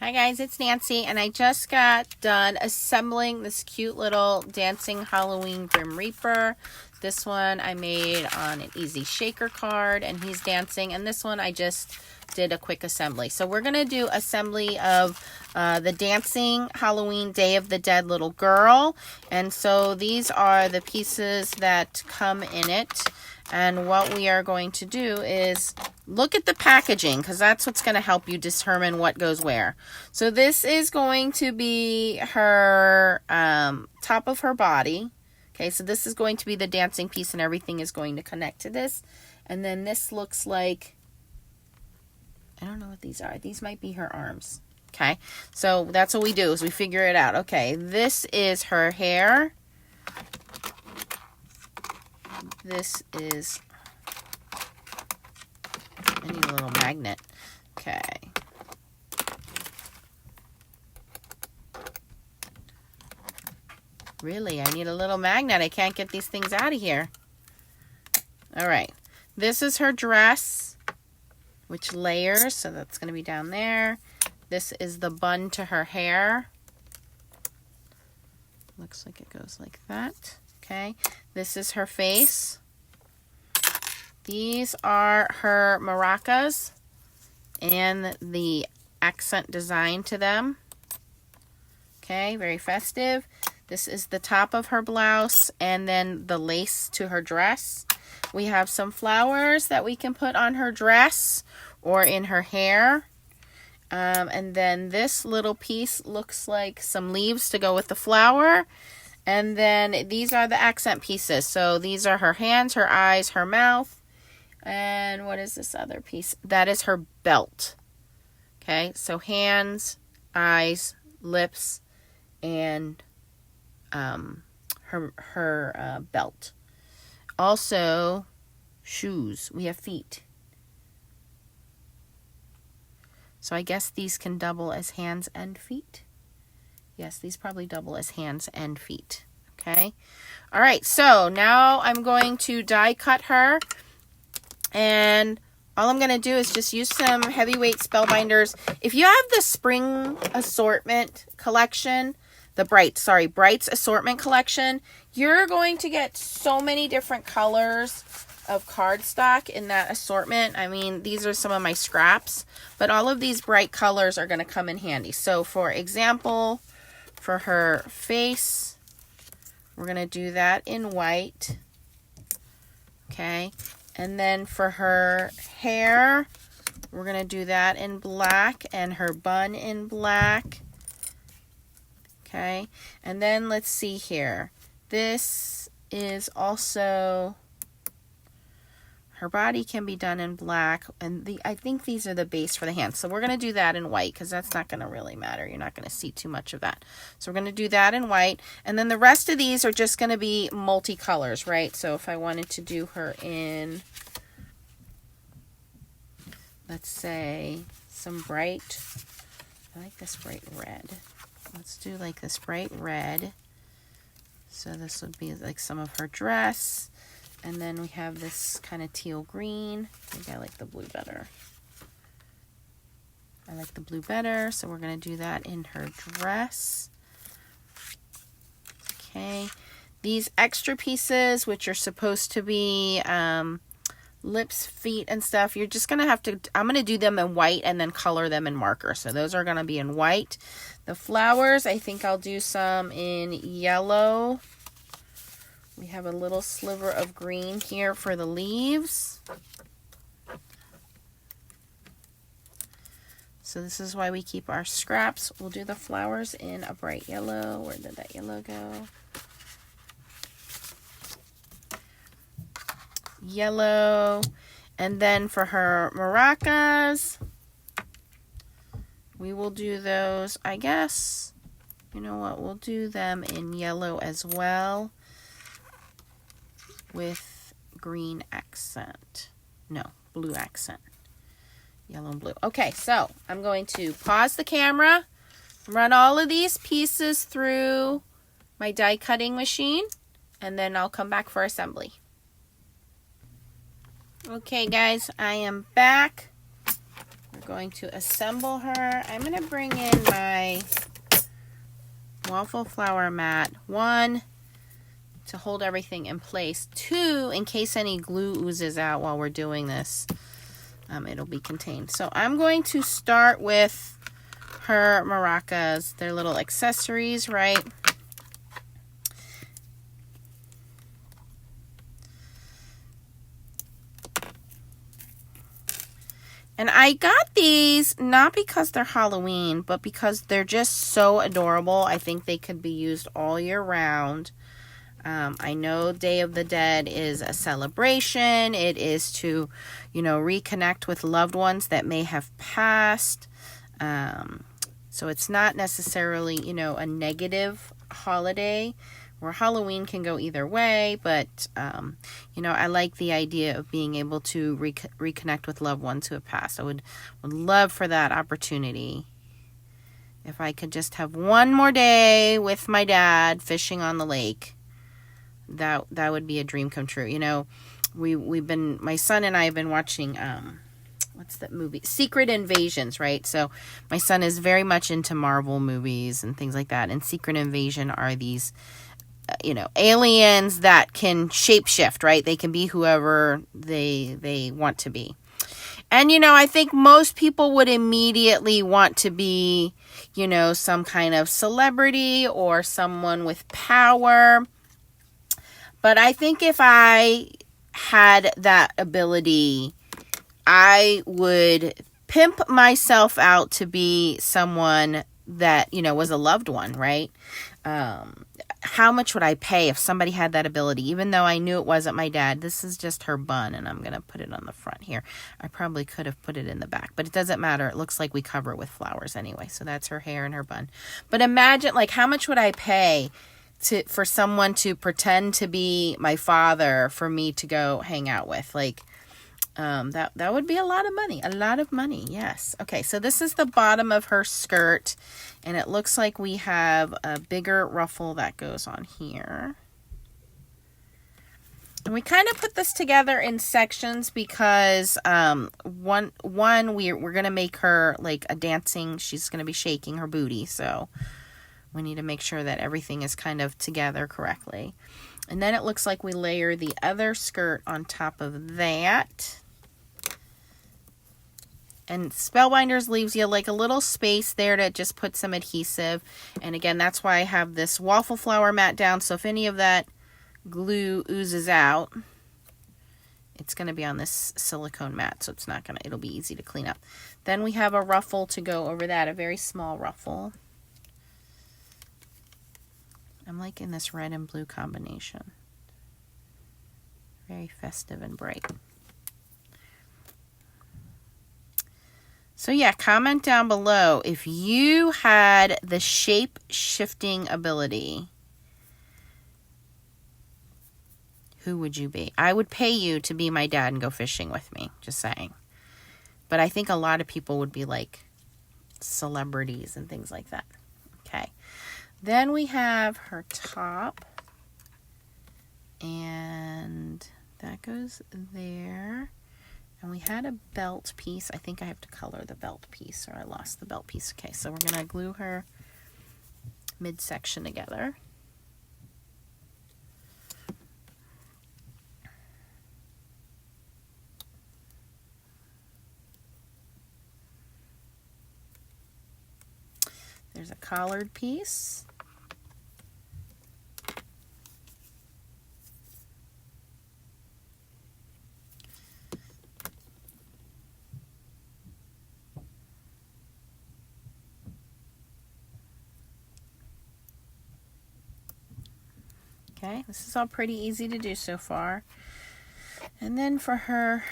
Hi guys, it's Nancy, and I just got done assembling this cute little dancing Halloween Grim Reaper. This one I made on an easy shaker card, and he's dancing, and this one I just did a quick assembly. So we're going to do assembly of the dancing Halloween Day of the Dead little girl, and so these are the pieces that come in it. And what we are going to do is look at the packaging, because that's what's going to help you determine what goes where. So this is going to be her top of her body. Okay, so this is going to be the dancing piece, and everything is going to connect to this. And then this looks like, I don't know what these are. These might be her arms. Okay, so that's what we do, is we figure it out. Okay, this is her hair. This is, I need a little magnet. Okay. Really, I need a little magnet. I can't get these things out of here. All right. This is her dress, which layers, so that's going to be down there. This is the bun to her hair. Looks like it goes like that. Okay. This is her face. These are her maracas and the accent design to them. Okay, very festive. This is the top of her blouse and then the lace to her dress. We have some flowers that we can put on her dress or in her hair. And then this little piece looks like some leaves to go with the flower. And then these are the accent pieces. So these are her hands, her eyes, her mouth. And what is this other piece? That is her belt. Okay, so hands, eyes, lips, and her belt. Also, shoes. We have feet. So I guess these can double as hands and feet. Yes, these probably double as hands and feet. Okay. All right. So now I'm going to die cut her. And all I'm going to do is just use some heavyweight spellbinders. If you have the spring assortment collection, the Brights assortment collection, you're going to get so many different colors of cardstock in that assortment. I mean, these are some of my scraps, but all of these bright colors are going to come in handy. So for example, for her face, we're going to do that in white. Okay. And then for her hair, we're going to do that in black, and her bun in black. Okay. And then let's see here. This is also, her body can be done in black, and I think these are the base for the hands. So we're going to do that in white, because that's not going to really matter. You're not going to see too much of that. So we're going to do that in white. And then the rest of these are just going to be multicolors, right? So if I wanted to do her in, let's say, some bright, I like this bright red. Let's do like this bright red. So this would be like some of her dress. And then we have this kind of teal green. I think I like the blue better. I like the blue better, so we're going to do that in her dress. Okay. These extra pieces, which are supposed to be lips, feet, and stuff, you're just going to have to, I'm going to do them in white and then color them in marker. So those are going to be in white. The flowers, I think I'll do some in yellow. We have a little sliver of green here for the leaves. So this is why we keep our scraps. We'll do the flowers in a bright yellow. Where did that yellow go? Yellow. And then for her maracas, we will do those, I guess. You know what? We'll do them in yellow as well, with green accent. No, blue accent. Yellow and blue. Okay, so I'm going to pause the camera, run all of these pieces through my die cutting machine, and then I'll come back for assembly. Okay, guys, I am back. Where going to assemble her. I'm going to bring in my waffle flower mat. 1, to hold everything in place. 2, in case any glue oozes out while we're doing this, it'll be contained. So I'm going to start with her maracas, their little accessories, right? And I got these not because they're Halloween, but because they're just so adorable. I think they could be used all year round. I know Day of the Dead is a celebration. It is to, reconnect with loved ones that may have passed. So it's not necessarily, a negative holiday, where Halloween can go either way, but, I like the idea of being able to reconnect with loved ones who have passed. I would love for that opportunity. If I could just have one more day with my dad fishing on the lake, that would be a dream come true. My son and I have been watching, what's that movie? Secret Invasions, right? So my son is very much into Marvel movies and things like that. And Secret Invasion are these, aliens that can shapeshift, right? They can be whoever they want to be. And, I think most people would immediately want to be, some kind of celebrity or someone with power. But I think if I had that ability, I would pimp myself out to be someone that, was a loved one, right? How much would I pay if somebody had that ability? Even though I knew it wasn't my dad, this is just her bun, and I'm going to put it on the front here. I probably could have put it in the back, but it doesn't matter. It looks like we cover it with flowers anyway. So that's her hair and her bun. But imagine, how much would I pay for someone to pretend to be my father for me to go hang out with? That would be a lot of money. Yes. Okay. So this is the bottom of her skirt, and it looks like we have a bigger ruffle that goes on here. And we kind of put this together in sections because, one, we're going to make her like a dancing, she's going to be shaking her booty. So we need to make sure that everything is kind of together correctly. And then it looks like we layer the other skirt on top of that. And Spellbinders leaves you like a little space there to just put some adhesive. And again, that's why I have this waffle flower mat down. So if any of that glue oozes out, it's going to be on this silicone mat. So it'll be easy to clean up. Then we have a ruffle to go over that, a very small ruffle. I'm liking this red and blue combination. Very festive and bright. So yeah, comment down below if you had the shape shifting ability. Who would you be? I would pay you to be my dad and go fishing with me. Just saying. But I think a lot of people would be like celebrities and things like that. Okay. Then we have her top. And that goes there. And we had a belt piece. I think I have to color the belt piece, or I lost the belt piece. Okay, so we're going to glue her midsection together. There's a collared piece. Okay, this is all pretty easy to do so far. And then for her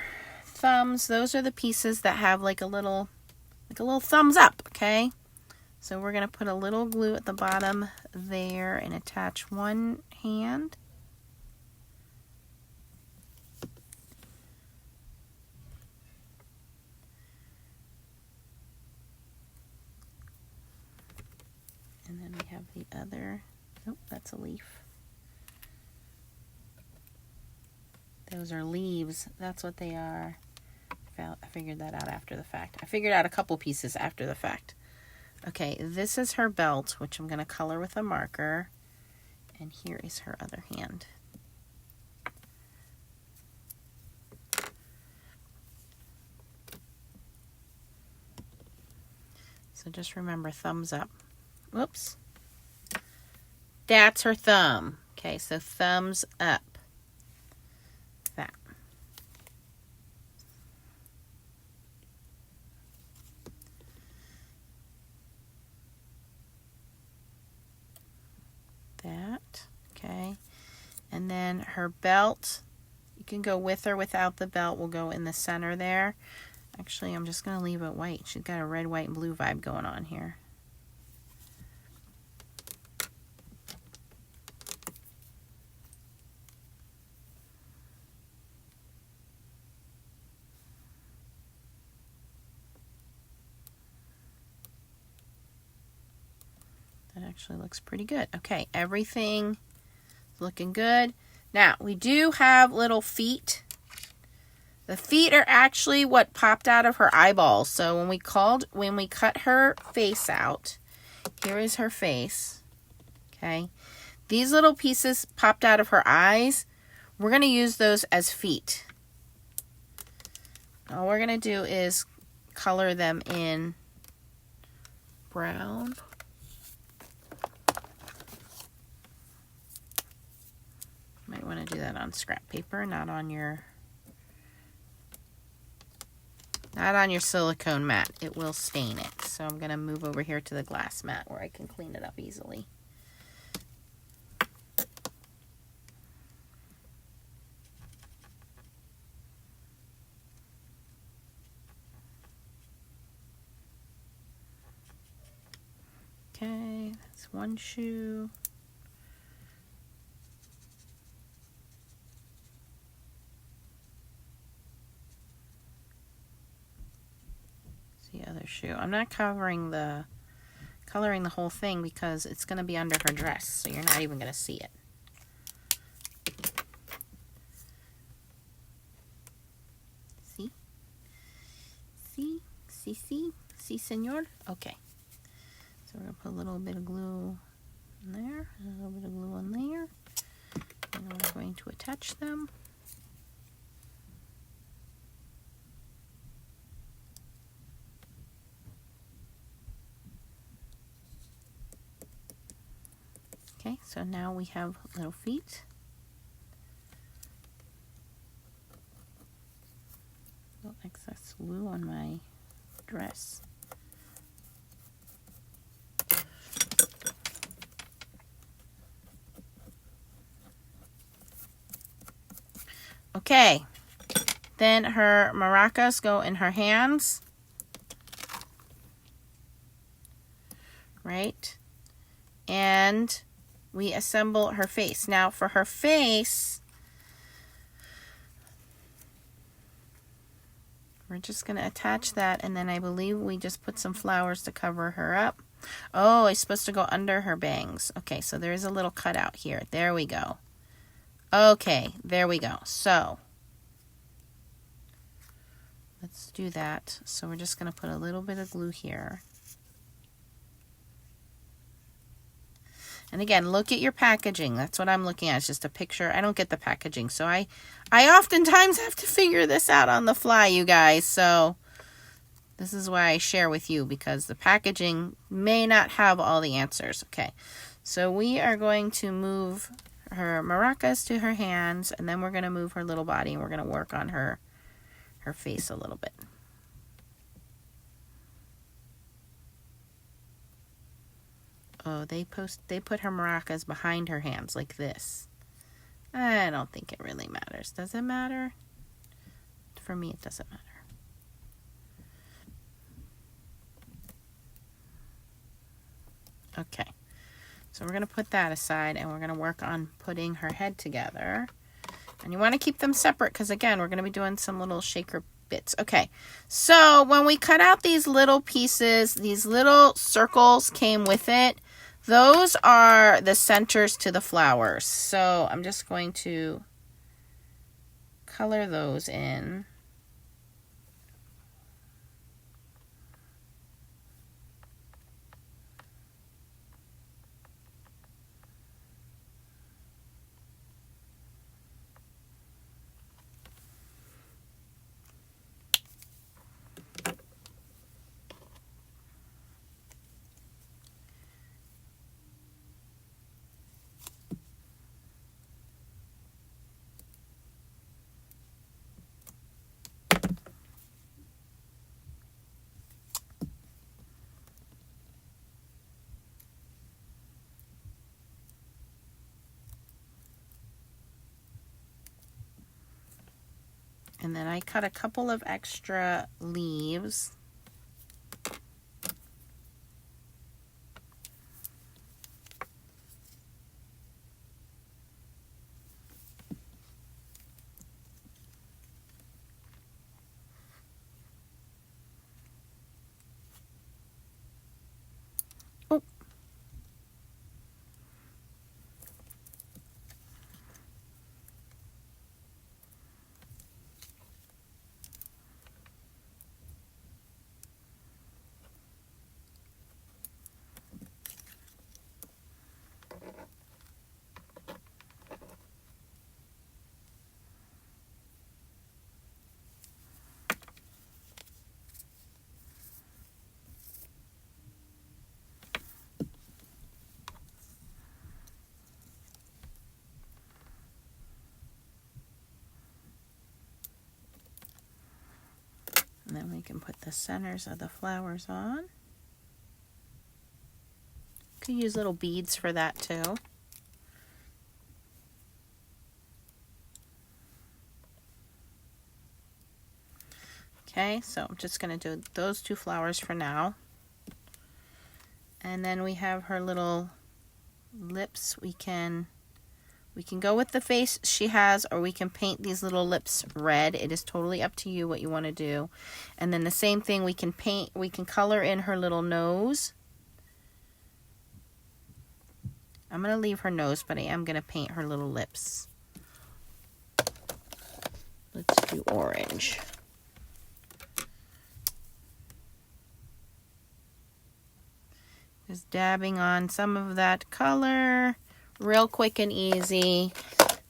thumbs, those are the pieces that have like a little thumbs up, okay? So we're going to put a little glue at the bottom there and attach one hand. And then we have the other, oh, that's a leaf. Those are leaves, that's what they are. I figured that out after the fact. I figured out a couple pieces after the fact. Okay, this is her belt, which I'm going to color with a marker. And here is her other hand. So just remember, thumbs up. Whoops. That's her thumb. Okay, so thumbs up. That. That. Okay. And then her belt, you can go with or without the belt. We'll go in the center there. Actually, I'm just going to leave it white. She's got a red, white, and blue vibe going on here. That actually looks pretty good. Okay, everything is looking good. Now, we do have little feet. The feet are actually what popped out of her eyeballs. So when we cut her face out, here is her face. Okay. These little pieces popped out of her eyes. We're going to use those as feet. All we're going to do is color them in brown. Might want to do that on scrap paper, not on your silicone mat. It will stain it. So I'm going to move over here to the glass mat where I can clean it up easily. Okay, that's one shoe. The other shoe. I'm not coloring the whole thing because it's going to be under her dress, so you're not even going to see it. See? See, senor? Okay. So we're going to put a little bit of glue in there, a little bit of glue in there, and we're going to attach them. Okay, so now we have little feet. A little excess glue on my dress. Okay, then her maracas go in her hands. Right? And we assemble her face. Now for her face, we're just going to attach that, and then I believe we just put some flowers to cover her up. Oh, it's supposed to go under her bangs. Okay, so there is a little cutout here. There we go. Okay, there we go. So let's do that. So we're just going to put a little bit of glue here. And again, look at your packaging. That's what I'm looking at. It's just a picture. I don't get the packaging. So I oftentimes have to figure this out on the fly, you guys. So this is why I share with you, because the packaging may not have all the answers. Okay. So we are going to move her maracas to her hands, and then we're going to move her little body, and we're going to work on her face a little bit. Oh, they put her maracas behind her hands like this. I don't think it really matters. Does it matter? For me, it doesn't matter. Okay. So we're going to put that aside, and we're going to work on putting her head together. And you want to keep them separate because, again, we're going to be doing some little shaker bits. Okay. So when we cut out these little pieces, these little circles came with it. Those are the centers to the flowers. So I'm just going to color those in. And then I cut a couple of extra leaves. Oh. And then we can put the centers of the flowers on. Could use little beads for that too. Okay, so I'm just going to do those two flowers for now. And then we have her little lips. We can go with the face she has, or we can paint these little lips red. It is totally up to you what you want to do. And then the same thing, we can color in her little nose. I'm going to leave her nose, but I am going to paint her little lips. Let's do orange. Just dabbing on some of that color, real quick and easy.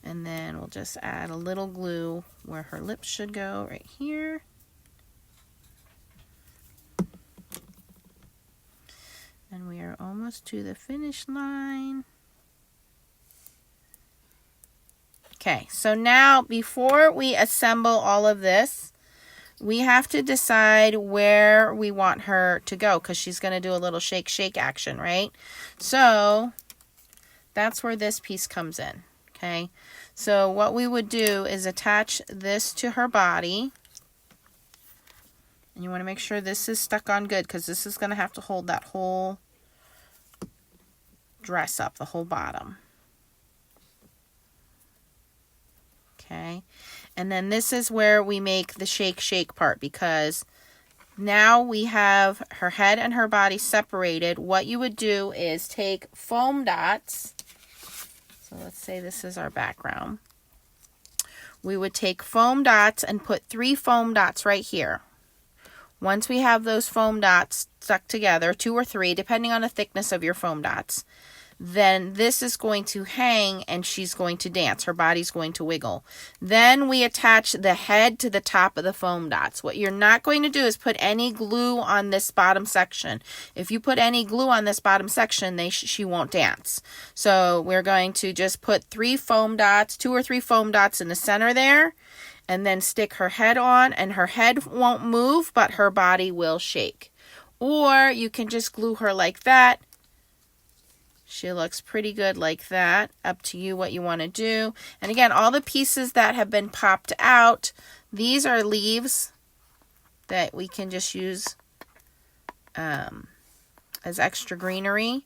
And then we'll just add a little glue where her lips should go, right here. And we are almost to the finish line. Okay, so now before we assemble all of this, we have to decide where we want her to go, because she's going to do a little shake, shake action, right? So that's where this piece comes in, okay? So what we would do is attach this to her body. And you want to make sure this is stuck on good, because this is going to have to hold that whole dress up, the whole bottom. Okay. And then this is where we make the shake, shake part, because now we have her head and her body separated. What you would do is take foam dots. So let's say this is our background. We would take foam dots and put 3 foam dots right here. Once we have those foam dots stuck together, 2 or 3, depending on the thickness of your foam dots, then this is going to hang and she's going to dance. Her body's going to wiggle. Then we attach the head to the top of the foam dots. What you're not going to do is put any glue on this bottom section. If you put any glue on this bottom section, she won't dance. So we're going to just put 3 foam dots, 2 or 3 foam dots in the center there, and then stick her head on, and her head won't move, but her body will shake. Or you can just glue her like that. She looks pretty good like that. Up to you what you want to do. And again, all the pieces that have been popped out, these are leaves that we can just use as extra greenery.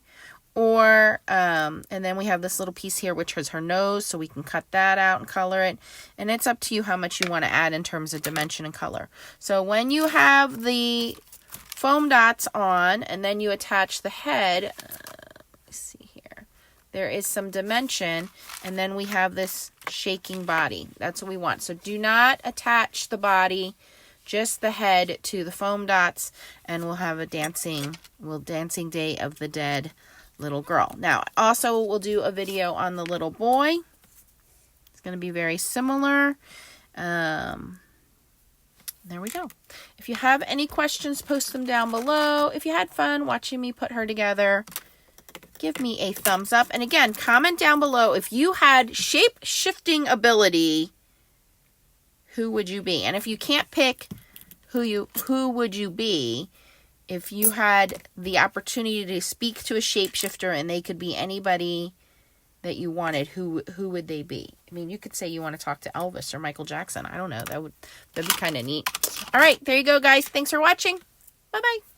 Or, and then we have this little piece here, which is her nose, so we can cut that out and color it. And it's up to you how much you want to add in terms of dimension and color. So when you have the foam dots on, and then you attach the head, there is some dimension, and then we have this shaking body. That's what we want. So do not attach the body, just the head to the foam dots, and we'll have a dancing Day of the Dead little girl. Now, also we'll do a video on the little boy. It's going to be very similar. There we go. If you have any questions, post them down below. If you had fun watching me put her together, give me a thumbs up. And again, comment down below if you had shape-shifting ability, who would you be? And if you can't pick who would you be, if you had the opportunity to speak to a shapeshifter and they could be anybody that you wanted, who would they be? I mean, you could say you want to talk to Elvis or Michael Jackson. I don't know. That'd be kind of neat. All right, there you go, guys. Thanks for watching. Bye-bye.